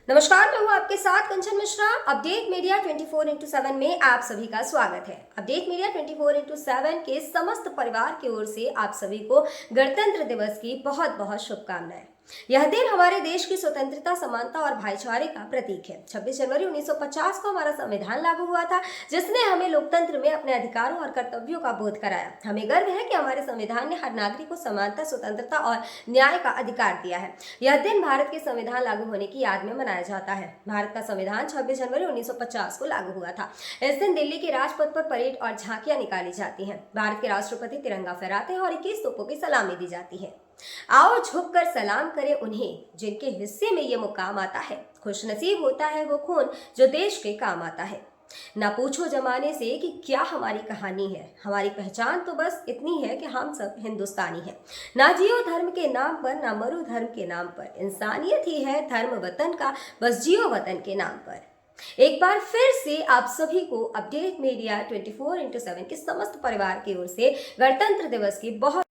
नमस्कार, मैं हूँ आपके साथ कंचन मिश्रा। अपडेट मीडिया 24x7 में आप सभी का स्वागत है। अपडेट मीडिया 24x7 के समस्त परिवार की ओर से आप सभी को गणतंत्र दिवस की बहुत बहुत शुभकामनाएं। यह दिन हमारे देश की स्वतंत्रता, समानता और भाईचारे का प्रतीक है। 26 जनवरी 1950 को हमारा संविधान लागू हुआ था, जिसने हमें लोकतंत्र में अपने अधिकारों और कर्तव्यों का बोध कराया। हमें गर्व है कि हमारे संविधान ने हर नागरिक को समानता, स्वतंत्रता और न्याय का अधिकार दिया है। यह दिन भारत के संविधान लागू होने की याद में मनाया जाता है। भारत का संविधान 26 जनवरी 1950 को लागू हुआ था। इस दिन दिल्ली के राजपथ पर परेड और झांकियां निकाली जाती हैं। भारत के राष्ट्रपति तिरंगा फहराते हैं और 21 तोपों की सलामी दी जाती है। आओ झुककर सलाम करें उन्हें जिनके हिस्से में ये मुकाम आता है। खुशनसीब होता है वो खून जो देश के काम आता है। ना पूछो जमाने से कि क्या हमारी कहानी है, हमारी पहचान तो बस इतनी है कि हम सब हिंदुस्तानी हैं। ना जियो धर्म के नाम पर, ना मरो धर्म के नाम पर, इंसानियत ही है धर्म वतन का, बस जियो वतन के नाम पर। एक बार फिर से आप सभी को अपडेट मीडिया 24x7 के समस्त परिवार की ओर से गणतंत्र दिवस की बहुत।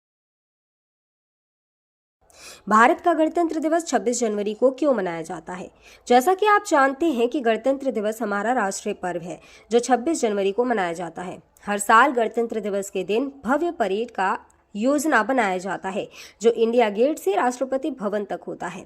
भारत का गणतंत्र दिवस 26 जनवरी को क्यों मनाया जाता है? जैसा कि आप जानते हैं कि गणतंत्र दिवस हमारा राष्ट्रीय पर्व है जो 26 जनवरी को मनाया जाता है। हर साल गणतंत्र दिवस के दिन भव्य परेड का योजना बनाया जाता है जो इंडिया गेट से राष्ट्रपति भवन तक होता है।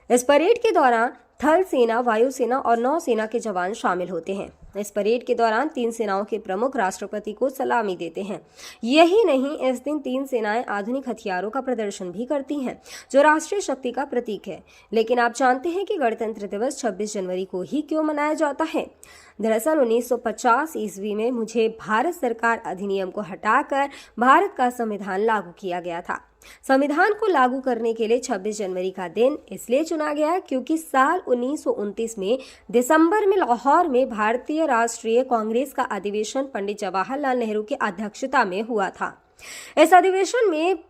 इस परेड के दौरान थल सेना, वायुसेना और नौसेना के जवान शामिल होते हैं। इस परेड के दौरान तीन सेनाओं के प्रमुख राष्ट्रपति को सलामी देते हैं। यही नहीं, इस दिन तीन सेनाएं आधुनिक हथियारों का प्रदर्शन भी करती हैं जो राष्ट्रीय शक्ति का प्रतीक है। लेकिन आप जानते हैं कि गणतंत्र दिवस 26 जनवरी को ही क्यों मनाया जाता है? दरअसल 1950 ईस्वी में मुझे भारत सरकार अधिनियम को हटाकर भारत का संविधान लागू किया गया था। संविधान को लागू करने के लिए 26 जनवरी का दिन इसलिए चुना गया क्योंकि साल 1929 में दिसंबर में लाहौर में भारतीय राष्ट्रीय कांग्रेस का अधिवेशन पंडित जवाहरलाल नेहरू की अध्यक्षता में हुआ था। इस अधिवेशन में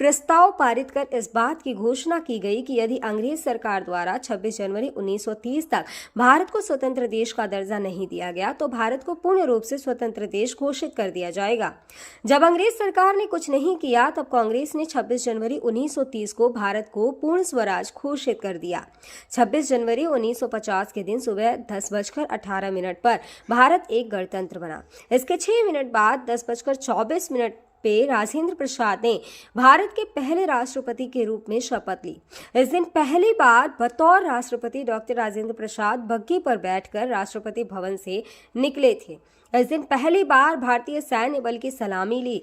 प्रस्ताव पारित कर इस बात की घोषणा की गई कि यदि अंग्रेज सरकार द्वारा 26 जनवरी 1930 तक भारत को स्वतंत्र देश का दर्जा नहीं दिया गया तो भारत को पूर्ण रूप से स्वतंत्र देश घोषित कर दिया जाएगा। जब अंग्रेज सरकार ने कुछ नहीं किया तब कांग्रेस ने 26 जनवरी 1930 को भारत को पूर्ण स्वराज घोषित कर दिया। 26 जनवरी 1950 के दिन सुबह 10:18 पर भारत एक गणतंत्र बना। इसके 6 मिनट बाद 10:24 पे राजेंद्र प्रसाद ने भारत के पहले राष्ट्रपति के रूप में शपथ ली। इस दिन पहली बार बतौर राष्ट्रपति डॉक्टर राजेंद्र प्रसाद बग्घी पर बैठकर राष्ट्रपति भवन से निकले थे। इस दिन पहली बार भारतीय सैन्य बल की सलामी ली।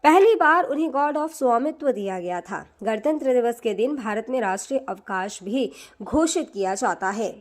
पहली बार उन्हें गॉर्ड ऑफ स्वामित्व दिया गया था। गणतंत्र दिवस के दिन भारत में राष्ट्रीय अवकाश भी घोषित किया जाता है।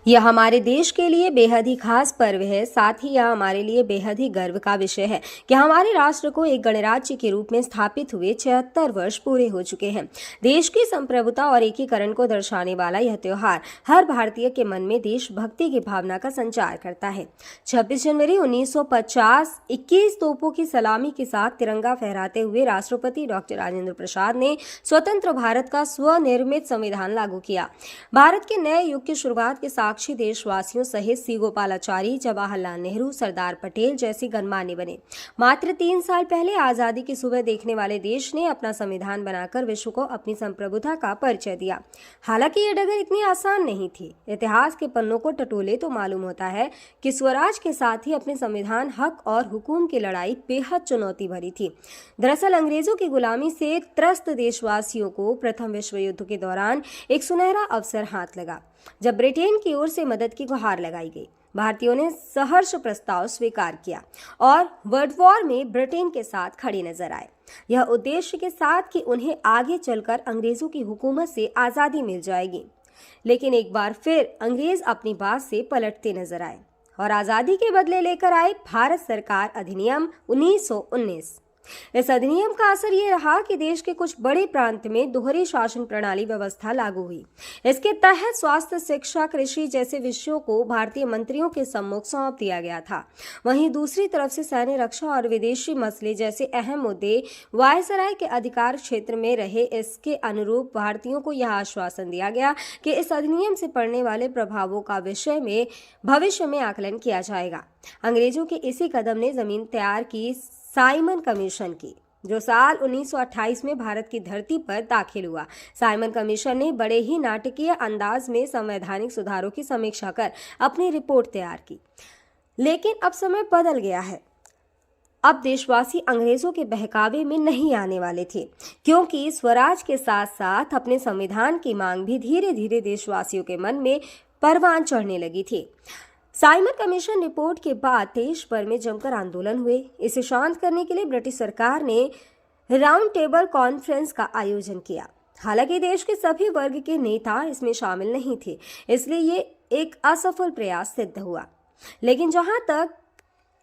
यह हमारे देश के लिए बेहद ही खास पर्व है। साथ ही यह हमारे लिए बेहद ही गर्व का विषय है कि हमारे राष्ट्र को एक गणराज्य के रूप में स्थापित हुए 76 वर्ष पूरे हो चुके हैं। देश की संप्रभुता और एकीकरण को दर्शाने वाला यह त्योहार हर भारतीय के मन में देशभक्ति की भावना का संचार करता है। 26 जनवरी 1950 21 तोपों की सलामी के साथ तिरंगा फहराते हुए राष्ट्रपति डॉक्टर राजेंद्र प्रसाद ने स्वतंत्र भारत का स्वनिर्मित संविधान लागू किया। भारत के नए युग की शुरुआत के साक्षी देशवासियों सहित सी गोपालाचारी, जवाहरलाल नेहरू, सरदार पटेल जैसे गणमान्य बने। मात्र 3 साल पहले आजादी की सुबह देखने वाले देश ने अपना संविधान बनाकर विश्व को अपनी संप्रभुता का परिचय दिया। हालांकि ये डगर इतनी आसान नहीं थी। इतिहास के पन्नों को टटोले तो मालूम होता है कि स्वराज के साथ ही अपने संविधान, हक और हुकूम की लड़ाई बेहद चुनौती भरी थी। दरअसल अंग्रेजों की गुलामी से त्रस्त देशवासियों को प्रथम विश्व युद्ध के दौरान एक सुनहरा अवसर हाथ लगा जब ब्रिटेन की ओर से मदद की गुहार लगाई गई। भारतीयों ने सहर्ष प्रस्ताव स्वीकार किया और वर्ल्ड वॉर में ब्रिटेन के साथ खड़े नजर आए। यह उद्देश्य के साथ कि उन्हें आगे चलकर अंग्रेजों की हुकूमत से आजादी मिल जाएगी। लेकिन एक बार फिर अंग्रेज अपनी बात से पलटते नजर आए और आजादी के बदले लेकर आए भारत सरकार अधिनियम 1919। इस अधिनियम का असर ये रहा कि देश के कुछ बड़े प्रांत में दोहरी शासन प्रणाली व्यवस्था लागू हुई। इसके तहत स्वास्थ्य, शिक्षा, कृषि जैसे विषयों को भारतीय मंत्रियों के सम्मुख सौंप दिया गया था। वहीं दूसरी तरफ से सैन्य, रक्षा और विदेशी मसले जैसे अहम मुद्दे वायसराय के अधिकार क्षेत्र में रहे। इसके अनुरूप भारतीयों को यह आश्वासन दिया गया कि इस अधिनियम से पड़ने वाले प्रभावों का विषय में भविष्य में आकलन किया जाएगा। अंग्रेजों के इसी कदम ने जमीन तैयार की साइमन कमीशन की। जो साल 1928 में भारत की धरती पर दाखिल हुआ। साइमन कमीशन ने बड़े ही नाटकीय अंदाज में संवैधानिक सुधारों की समीक्षा कर अपनी रिपोर्ट तैयार की। लेकिन अब समय बदल गया है। अब देशवासी अंग्रेजों के बहकावे में नहीं आने वाले थे, क्योंकि स्वराज के साथ साथ अपने संविधान की मांग भी धीरे धीरे देशवासियों के मन में परवान चढ़ने लगी थी। साइमन कमीशन रिपोर्ट के बाद देश भर में जमकर आंदोलन हुए। इसे शांत करने के लिए ब्रिटिश सरकार ने राउंड टेबल कॉन्फ्रेंस का आयोजन किया। हालांकि देश के सभी वर्ग के नेता इसमें शामिल नहीं थे, इसलिए ये एक असफल प्रयास सिद्ध हुआ। लेकिन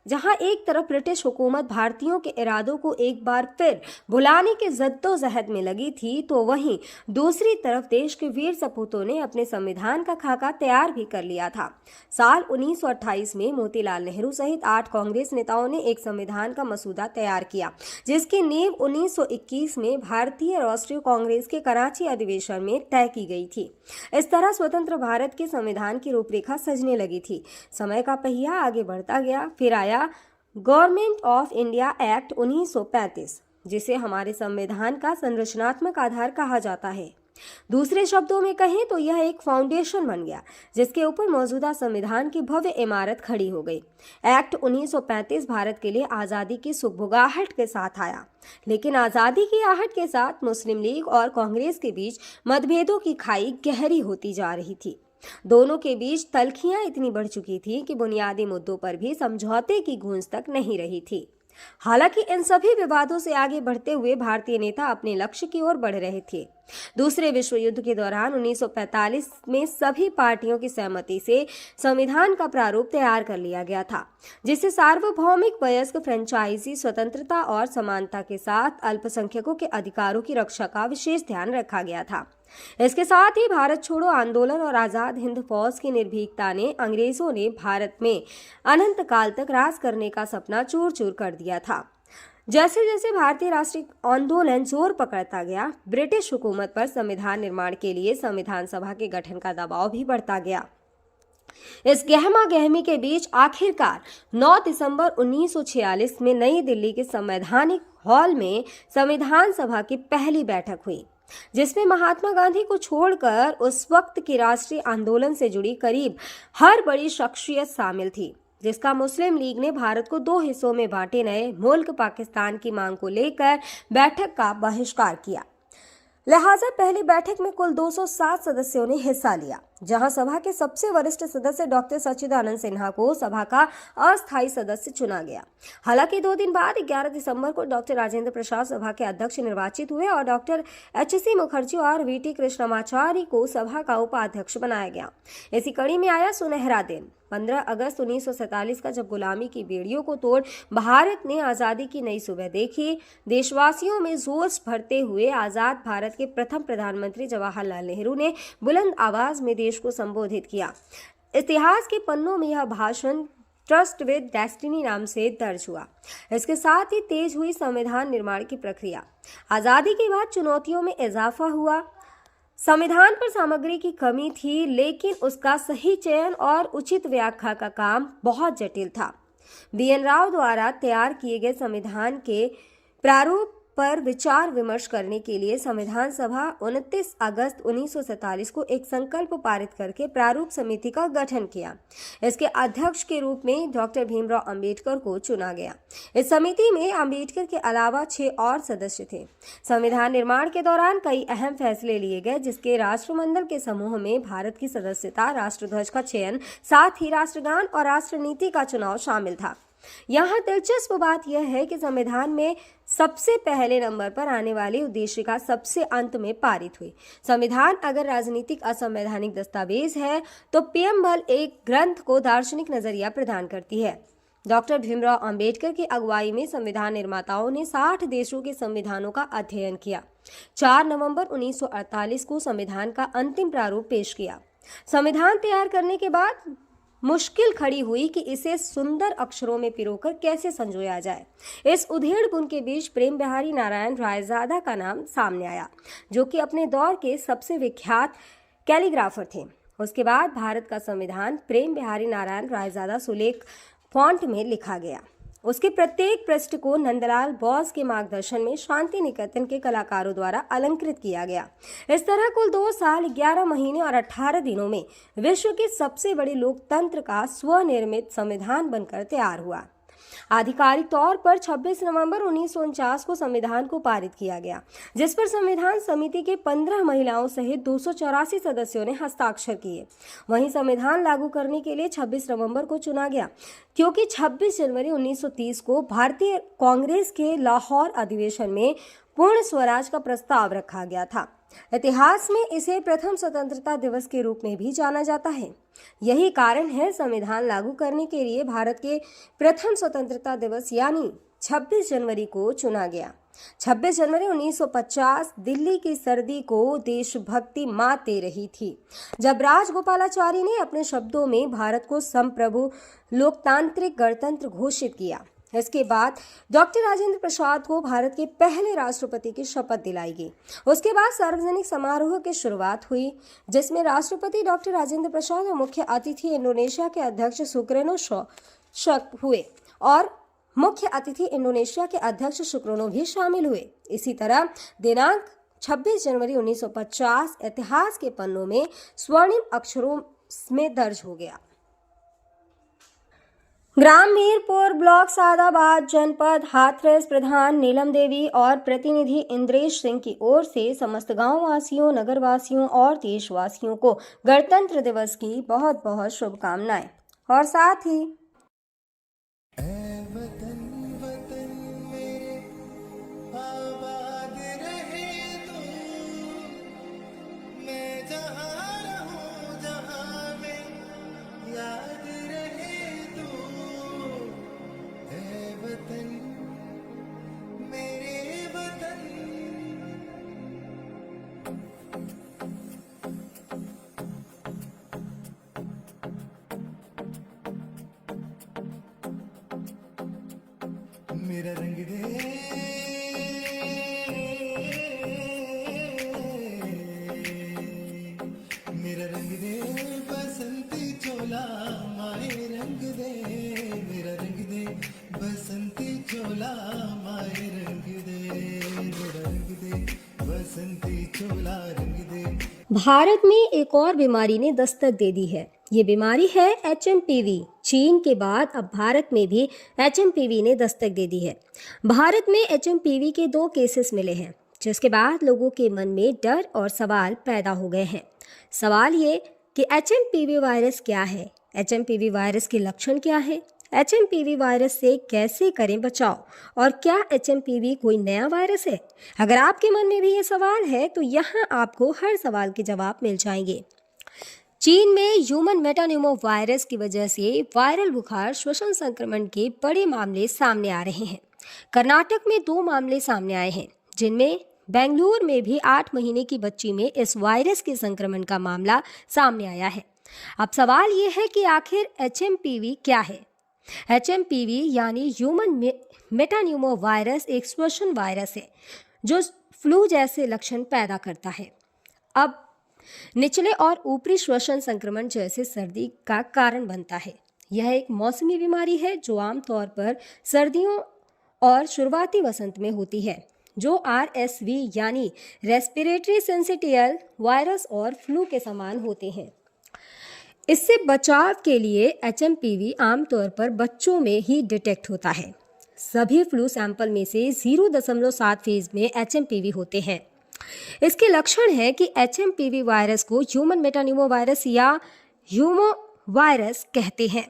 जहां एक तरफ ब्रिटिश हुकूमत भारतीयों के इरादों को एक बार फिर भुलाने के जद्दोजहद में लगी थी, तो वहीं दूसरी तरफ देश के वीर सपूतों ने अपने संविधान का खाका तैयार भी कर लिया था। साल 1928 में मोतीलाल नेहरू सहित 8 कांग्रेस नेताओं ने एक संविधान का मसूदा तैयार किया, जिसकी नींव 1921 में भारतीय राष्ट्रीय कांग्रेस के कराची अधिवेशन में तय की गई थी। इस तरह स्वतंत्र भारत के संविधान की रूपरेखा सजने लगी थी। समय का पहिया आगे बढ़ता गया। फिर आया गवर्नमेंट ऑफ इंडिया एक्ट 1935, जिसे हमारे संविधान का संरचनात्मक आधार कहा जाता है। दूसरे शब्दों में कहें तो यह एक फाउंडेशन बन गया, जिसके ऊपर मौजूदा संविधान की भव्य इमारत खड़ी हो गई। एक्ट 1935 भारत के लिए आज़ादी की सुगबुगाहट के साथ आया, लेकिन आज़ादी की आहट के साथ मुस्लिम लीग और कांग्रेस के बीच मतभेदों की खाई गहरी होती जा रही थी। दोनों के बीच तल्खियां इतनी बढ़ चुकी थी कि बुनियादी मुद्दों पर भी समझौते की गूंज तक नहीं रही थी। हालांकि इन सभी विवादों से आगे बढ़ते हुए भारतीय नेता अपने लक्ष्य की ओर बढ़ रहे थे। दूसरे विश्व युद्ध के दौरान 1945 में सभी पार्टियों की सहमति से संविधान का प्रारूप तैयार कर लिया गया था, जिसे सार्वभौमिक वयस्क फ्रेंचाइजी स्वतंत्रता और समानता के साथ अल्पसंख्यकों के अधिकारों की रक्षा का विशेष ध्यान रखा गया था। इसके साथ ही भारत छोड़ो आंदोलन और आजाद हिंद फौज की निर्भीकता ने अंग्रेजों ने भारत में अनंत काल तक राज करने का सपना चूर चूर कर दिया था। जैसे जैसे भारतीय राष्ट्रीय आंदोलन जोर पकड़ता गया, ब्रिटिश हुकूमत पर संविधान निर्माण के लिए संविधान सभा के गठन का दबाव भी बढ़ता गया। इस गहमा गहमी के बीच आखिरकार 9 दिसंबर 1946 में नई दिल्ली के संवैधानिक हॉल में संविधान सभा की पहली बैठक हुई, जिसमें महात्मा गांधी को छोड़कर उस वक्त के राष्ट्रीय आंदोलन से जुड़ी करीब हर बड़ी शख्सियत शामिल थी, जिसका मुस्लिम लीग ने भारत को 2 हिस्सों में बांटे नए मुल्क पाकिस्तान की मांग को लेकर बैठक का बहिष्कार किया। लिहाजा पहली बैठक में कुल 207 सदस्यों ने हिस्सा लिया, जहां सभा के सबसे वरिष्ठ सदस्य डॉक्टर सच्चिदानंद सिन्हा को सभा का अस्थायी सदस्य चुना गया। हालांकि 2 दिन बाद 11 दिसंबर को डॉक्टर राजेंद्र प्रसाद सभा के अध्यक्ष निर्वाचित हुए और डॉक्टर एच.सी. मुखर्जी और वी.टी. कृष्णमाचारी को सभा का उपाध्यक्ष बनाया गया। इसी कड़ी में आया सुनहरा दिन 15 अगस्त 1947 का, जब गुलामी की बेड़ियों को तोड़ भारत ने आज़ादी की नई सुबह देखी। देशवासियों में जोश भरते हुए आज़ाद भारत के प्रथम प्रधानमंत्री जवाहरलाल नेहरू ने बुलंद आवाज में देश को संबोधित किया। इतिहास के पन्नों में यह भाषण ट्रस्ट विद डेस्टिनी नाम से दर्ज हुआ। इसके साथ ही तेज हुई संविधान निर्माण की प्रक्रिया। आज़ादी के बाद चुनौतियों में इजाफा हुआ। संविधान पर सामग्री की कमी थी, लेकिन उसका सही चयन और उचित व्याख्या का काम बहुत जटिल था। बी.एन. राव द्वारा तैयार किए गए संविधान के प्रारूप पर विचार विमर्श करने के लिए संविधान सभा 29 अगस्त 1947 को एक संकल्प पारित करके प्रारूप समिति का गठन किया। इसके अध्यक्ष के रूप में डॉक्टर भीमराव अंबेडकर को चुना गया। इस समिति में अंबेडकर के अलावा 6 और सदस्य थे। संविधान निर्माण के दौरान कई अहम फैसले लिए गए, जिसके राष्ट्रमंडल के समूह में भारत की सदस्यता, राष्ट्रध्वज का चयन, साथ ही राष्ट्रगान और राष्ट्रनीति का चुनाव शामिल था। यहाँ दिलचस्प बात यह है कि संविधान में सबसे पहले नंबर पर आने वाली उद्देशिका सबसे अंत में पारित हुई। संविधान अगर राजनीतिक असंवैधानिक दस्तावेज है, तो पीएमएल एक ग्रंथ को दार्शनिक नजरिया प्रदान करती है। डॉक्टर भीमराव अंबेडकर की अगुवाई में संविधान निर्माताओं ने 60 देशों के संविधानों का अध्ययन किया। 4 नवंबर 1948 को संविधान का अंतिम प्रारूप पेश किया। संविधान तैयार करने के बाद मुश्किल खड़ी हुई कि इसे सुंदर अक्षरों में पिरोकर कैसे संजोया जाए। इस उधेड़-बुन के बीच प्रेम बिहारी नारायण रायजादा का नाम सामने आया, जो कि अपने दौर के सबसे विख्यात कैलीग्राफर थे। उसके बाद भारत का संविधान प्रेम बिहारी नारायण रायजादा सुलेख फॉन्ट में लिखा गया। उसके प्रत्येक पृष्ठ को नंदलाल बोस के मार्गदर्शन में शांति निकेतन के कलाकारों द्वारा अलंकृत किया गया। इस तरह कुल 2 साल 11 महीने और 18 दिनों में विश्व के सबसे बड़े लोकतंत्र का स्वनिर्मित संविधान बनकर तैयार हुआ। आधिकारिक तौर पर 26 नवंबर 1949 को संविधान को पारित किया गया, जिस पर संविधान समिति के 15 महिलाओं सहित 284 सदस्यों ने हस्ताक्षर किए। वहीं संविधान लागू करने के लिए 26 नवंबर को चुना गया, क्योंकि 26 जनवरी 1930 को भारतीय कांग्रेस के लाहौर अधिवेशन में पूर्ण स्वराज का प्रस्ताव रखा गया था। इतिहास में इसे प्रथम स्वतंत्रता दिवस के रूप में भी जाना जाता है। यही कारण है संविधान लागू करने के लिए भारत के प्रथम स्वतंत्रता दिवस यानी 26 जनवरी को चुना गया। 26 जनवरी 1950 दिल्ली की सर्दी को देशभक्ति मात दे रही थी, जब राजगोपालाचारी ने अपने शब्दों में भारत को संप्रभु लोकतांत्रिक गणतंत्र घोषित किया। इसके बाद डॉक्टर राजेंद्र प्रसाद को भारत के पहले राष्ट्रपति की शपथ दिलाई गई। उसके बाद सार्वजनिक समारोह की शुरुआत हुई, जिसमें राष्ट्रपति डॉक्टर राजेंद्र प्रसाद और मुख्य अतिथि इंडोनेशिया के अध्यक्ष सुकर्नो हुए और मुख्य अतिथि इंडोनेशिया के अध्यक्ष सुकर्नो भी शामिल हुए। इसी तरह दिनांक 26 जनवरी 1950 इतिहास के पन्नों में स्वर्णिम अक्षरों में दर्ज हो गया। ग्राम मीरपुर ब्लॉक सादाबाद जनपद हाथरस प्रधान नीलम देवी और प्रतिनिधि इंद्रेश सिंह की ओर से समस्त गांव वासियों, नगर वासियों और देशवासियों को गणतंत्र दिवस की बहुत बहुत शुभकामनाएं। और साथ ही मेरा रंग दे, मेरा रंग दे बसंती चोला माए रंग दे, मेरा रंग दे बसंती चोला माए रंग दे, मेरा रंग दे बसंती चोला रंग दे। भारत में एक और बीमारी ने दस्तक दे दी है। ये बीमारी है HMPV। चीन के बाद अब भारत में भी HMPV ने दस्तक दे दी है। भारत में HMPV के 2 केसेस मिले हैं, जिसके बाद लोगों के मन में डर और सवाल पैदा हो गए हैं। सवाल ये कि HMPV वायरस क्या है, HMPV वायरस के लक्षण क्या है, HMPV वायरस से कैसे करें बचाव और क्या HMPV कोई नया वायरस है। अगर आपके मन में भी ये सवाल है तो यहाँ आपको हर सवाल के जवाब मिल जाएंगे। चीन में ह्यूमन मेटान्यूमो वायरस की वजह से वायरल बुखार श्वसन संक्रमण के बड़े मामले सामने आ रहे हैं। कर्नाटक में 2 मामले सामने आए हैं, जिनमें बेंगलुरु में भी 8 महीने की बच्ची में इस वायरस के संक्रमण का मामला सामने आया है। अब सवाल ये है कि आखिर HMPV क्या है। HMPV यानी ह्यूमन मेटान्यूमो वायरस एक श्वसन वायरस है जो फ्लू जैसे लक्षण पैदा करता है। अब निचले और ऊपरी श्वसन संक्रमण जैसे सर्दी का कारण बनता है। यह एक मौसमी बीमारी है जो आमतौर पर सर्दियों और शुरुआती वसंत में होती है, जो RSV यानी रेस्पिरेटरी सिंसिटियल वायरस और फ्लू के समान होते हैं। इससे बचाव के लिए HMPV आमतौर पर बच्चों में ही डिटेक्ट होता है। सभी फ्लू सैंपल में से 0.7 फेज में HMPV होते हैं। इसके लक्षण है कि HMPV वायरस को ह्यूमन मेटान्यूमो वायरस या ह्यूमो वायरस कहते हैं,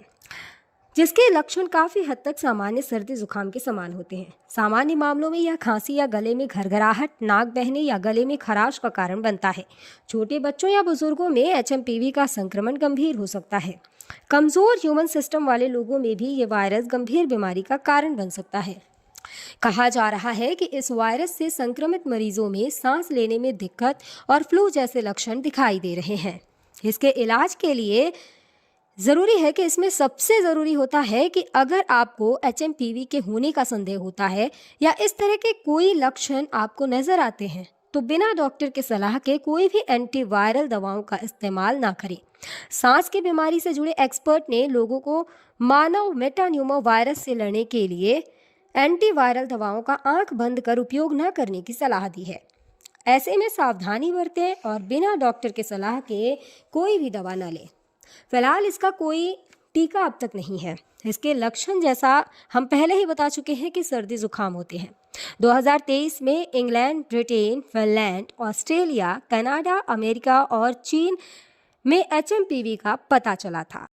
जिसके लक्षण काफ़ी हद तक सामान्य सर्दी जुकाम के समान होते हैं। सामान्य मामलों में यह खांसी या गले में घरघराहट, नाक बहने या गले में खराश का कारण बनता है। छोटे बच्चों या बुजुर्गों में HMPV का संक्रमण गंभीर हो सकता है। कमज़ोर ह्यूमन सिस्टम वाले लोगों में भी ये वायरस गंभीर बीमारी का कारण बन सकता है। कहा जा रहा है कि इस वायरस से संक्रमित मरीजों में सांस लेने में दिक्कत और फ्लू जैसे लक्षण दिखाई दे रहे हैं। इसके इलाज के लिए ज़रूरी है कि इसमें सबसे ज़रूरी होता है कि अगर आपको HMPV के होने का संदेह होता है या इस तरह के कोई लक्षण आपको नज़र आते हैं तो बिना डॉक्टर के सलाह के कोई भी एंटीवायरल दवाओं का इस्तेमाल ना करें। सांस की बीमारी से जुड़े एक्सपर्ट ने लोगों को मानव मेटान्यूमो वायरस से लड़ने के लिए एंटीवायरल दवाओं का आंख बंद कर उपयोग न करने की सलाह दी है। ऐसे में सावधानी बरतें और बिना डॉक्टर के सलाह के कोई भी दवा न लें। फिलहाल इसका कोई टीका अब तक नहीं है। इसके लक्षण जैसा हम पहले ही बता चुके हैं कि सर्दी जुकाम होते हैं। 2023 में England, Britain, Finland, Australia, Canada, America और चीन में HMPV का पता चला था।